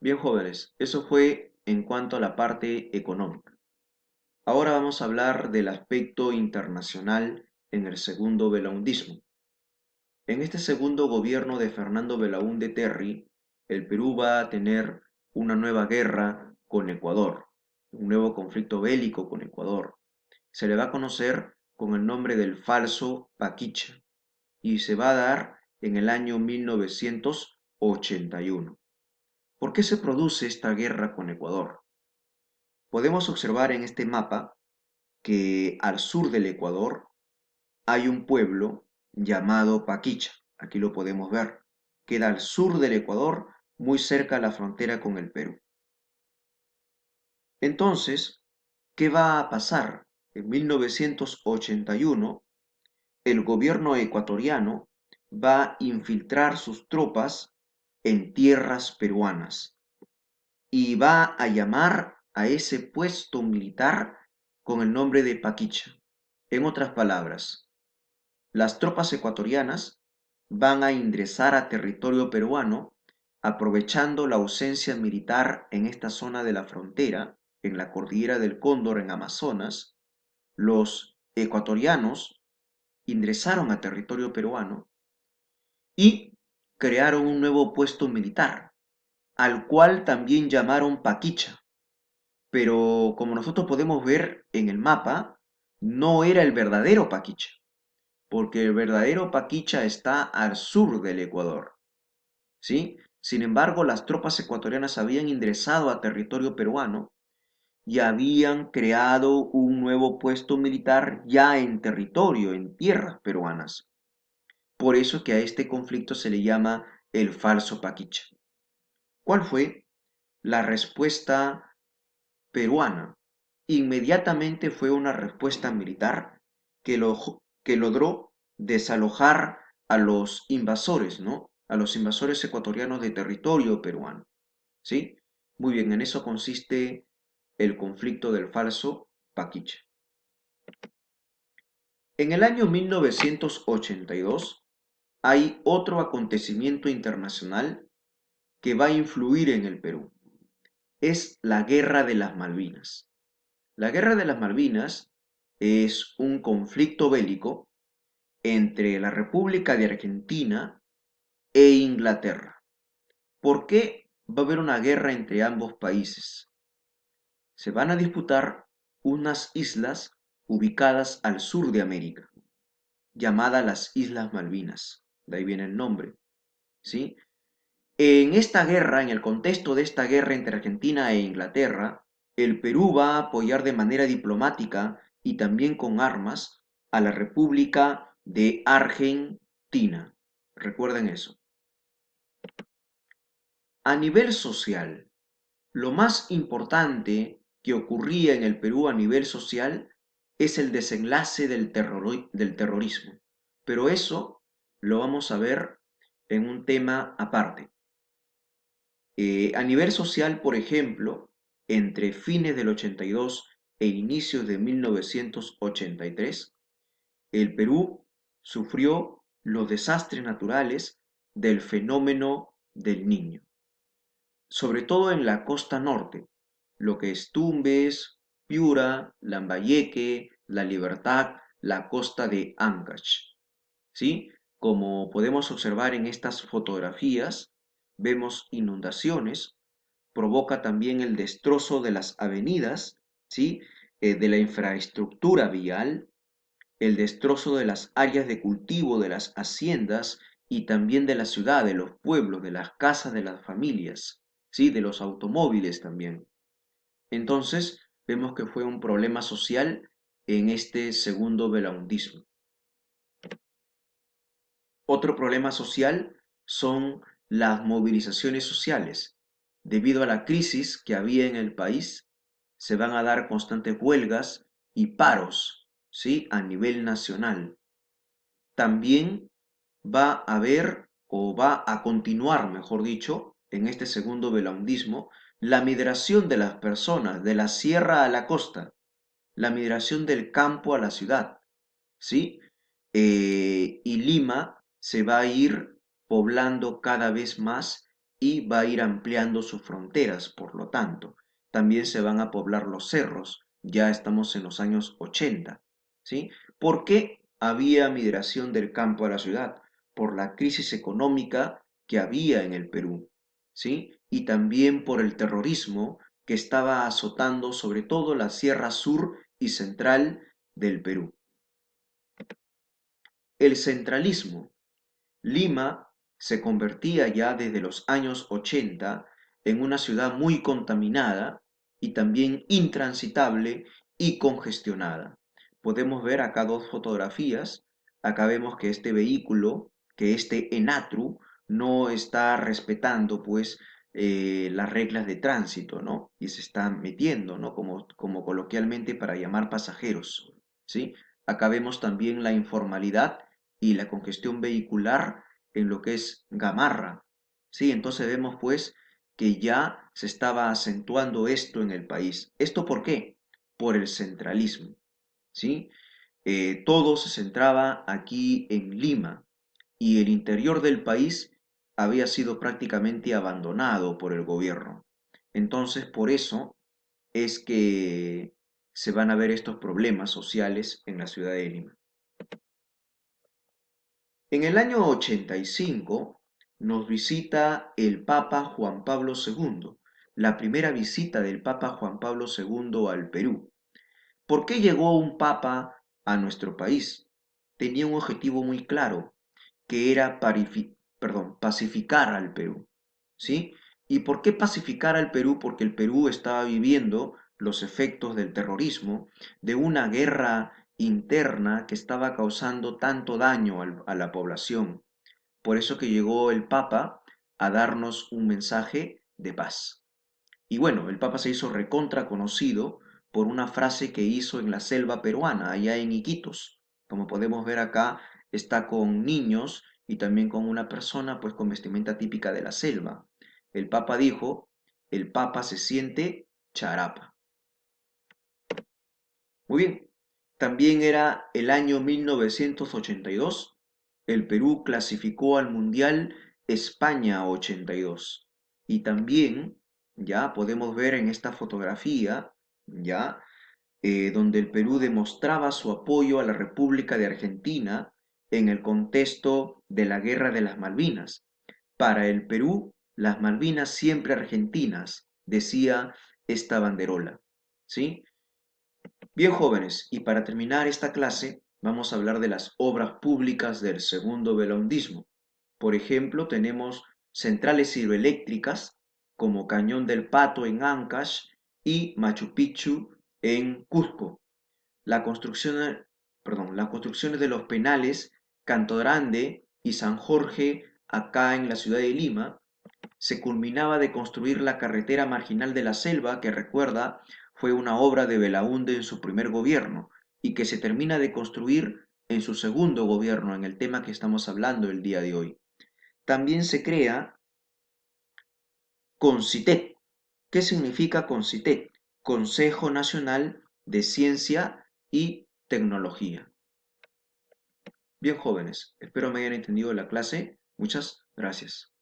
Bien, jóvenes, eso fue en cuanto a la parte económica. Ahora vamos a hablar del aspecto internacional en el segundo belaundismo. En este segundo gobierno de Fernando Belaúnde Terry, el Perú va a tener una nueva guerra con Ecuador, un nuevo conflicto bélico con Ecuador. Se le va a conocer con el nombre del falso Paquicha y se va a dar en el año 1981. ¿Por qué se produce esta guerra con Ecuador? Podemos observar en este mapa que al sur del Ecuador hay un pueblo llamado Paquicha. Aquí lo podemos ver. Queda al sur del Ecuador, muy cerca a la frontera con el Perú. Entonces, ¿qué va a pasar? En 1981, el gobierno ecuatoriano va a infiltrar sus tropas en tierras peruanas y va a llamar a ese puesto militar con el nombre de Paquicha. En otras palabras, las tropas ecuatorianas van a ingresar a territorio peruano aprovechando la ausencia militar en esta zona de la frontera, en la cordillera del Cóndor, en Amazonas. Los ecuatorianos ingresaron a territorio peruano y crearon un nuevo puesto militar, al cual también llamaron Paquicha. Pero como nosotros podemos ver en el mapa, no era el verdadero Paquicha, porque el verdadero Paquicha está al sur del Ecuador, ¿sí? Sin embargo, las tropas ecuatorianas habían ingresado a territorio peruano y habían creado un nuevo puesto militar ya en territorio, en tierras peruanas. Por eso que a este conflicto se le llama el falso Paquicha. ¿Cuál fue la respuesta peruana? Inmediatamente fue una respuesta militar que logró desalojar a los invasores, ¿no? A los invasores ecuatorianos de territorio peruano, ¿sí? Muy bien, en eso consiste el conflicto del falso Paquicha. En el año 1982 hay otro acontecimiento internacional que va a influir en el Perú. Es la Guerra de las Malvinas. La Guerra de las Malvinas es un conflicto bélico entre la República de Argentina e Inglaterra. ¿Por qué va a haber una guerra entre ambos países? Se van a disputar unas islas ubicadas al sur de América, llamadas las Islas Malvinas. De ahí viene el nombre, ¿sí? En esta guerra, en el contexto de esta guerra entre Argentina e Inglaterra, el Perú va a apoyar de manera diplomática y también con armas a la República de Argentina. Recuerden eso. A nivel social, lo más importante que ocurría en el Perú a nivel social es el desenlace del terrorismo. Pero eso lo vamos a ver en un tema aparte. A nivel social, por ejemplo, entre fines del 82 e inicios de 1983, el Perú sufrió los desastres naturales del fenómeno del Niño, sobre todo en la costa norte, lo que es Tumbes, Piura, Lambayeque, La Libertad, la costa de Ancash. ¿Sí? Como podemos observar en estas fotografías, vemos inundaciones, provoca también el destrozo de las avenidas, ¿sí? De la infraestructura vial, el destrozo de las áreas de cultivo de las haciendas y también de la ciudad, de los pueblos, de las casas de las familias, ¿sí? De los automóviles también. Entonces, vemos que fue un problema social en este segundo belaundismo. Otro problema social son las movilizaciones sociales. Debido a la crisis que había en el país, se van a dar constantes huelgas y paros, ¿sí? A nivel nacional. También va a haber, o va a continuar, mejor dicho, en este segundo belaundismo, la migración de las personas de la sierra a la costa, la migración del campo a la ciudad, ¿sí? Y Lima se va a ir poblando cada vez más y va a ir ampliando sus fronteras, por lo tanto. También se van a poblar los cerros, ya estamos en los años 80, ¿sí? ¿Por qué había migración del campo a la ciudad? Por la crisis económica que había en el Perú, ¿sí? Y también por el terrorismo que estaba azotando sobre todo la sierra sur y central del Perú. El centralismo. Lima se convertía ya desde los años 80 en una ciudad muy contaminada y también intransitable y congestionada. Podemos ver acá dos fotografías. Acá vemos que este vehículo, que este Enatru, no está respetando pues las reglas de tránsito, ¿no? Y se está metiendo, ¿no? Como coloquialmente para llamar pasajeros, ¿sí? Acá vemos también la informalidad y la congestión vehicular en lo que es Gamarra. Sí, entonces vemos pues que ya se estaba acentuando esto en el país. ¿Esto por qué? Por el centralismo. ¿Sí? Todo se centraba aquí en Lima y el interior del país había sido prácticamente abandonado por el gobierno. Entonces, por eso es que se van a ver estos problemas sociales en la ciudad de Lima. En el año 85 nos visita el Papa Juan Pablo II, la primera visita del Papa Juan Pablo II al Perú. ¿Por qué llegó un Papa a nuestro país? Tenía un objetivo muy claro, que era pacificar al Perú. ¿Sí? ¿Y por qué pacificar al Perú? Porque el Perú estaba viviendo los efectos del terrorismo, de una guerra interna que estaba causando tanto daño a la población. Por eso que llegó el Papa a darnos un mensaje de paz. Y bueno, el Papa se hizo recontra conocido por una frase que hizo en la selva peruana, allá en Iquitos. Como podemos ver acá, está con niños y también con una persona, pues con vestimenta típica de la selva. El Papa dijo, el Papa se siente charapa. Muy bien, también era el año 1982. El Perú clasificó al Mundial España 82. Y también, ya podemos ver en esta fotografía, ya, donde el Perú demostraba su apoyo a la República de Argentina en el contexto de la Guerra de las Malvinas. Para el Perú, las Malvinas siempre argentinas, decía esta banderola. ¿Sí? Bien, jóvenes, y para terminar esta clase, vamos a hablar de las obras públicas del segundo belaundismo. Por ejemplo, tenemos centrales hidroeléctricas como Cañón del Pato en Ancash y Machu Picchu en Cusco. La construcción, las construcciones de los penales Canto Grande y San Jorge acá en la ciudad de Lima. Se culminaba de construir la carretera marginal de la selva, que recuerda fue una obra de Belaúnde en su primer gobierno y que se termina de construir en su segundo gobierno, en el tema que estamos hablando el día de hoy. También se crea CONCITEC. ¿Qué significa CONCITEC? Consejo Nacional de Ciencia y Tecnología. Bien, jóvenes, espero me hayan entendido la clase. Muchas gracias.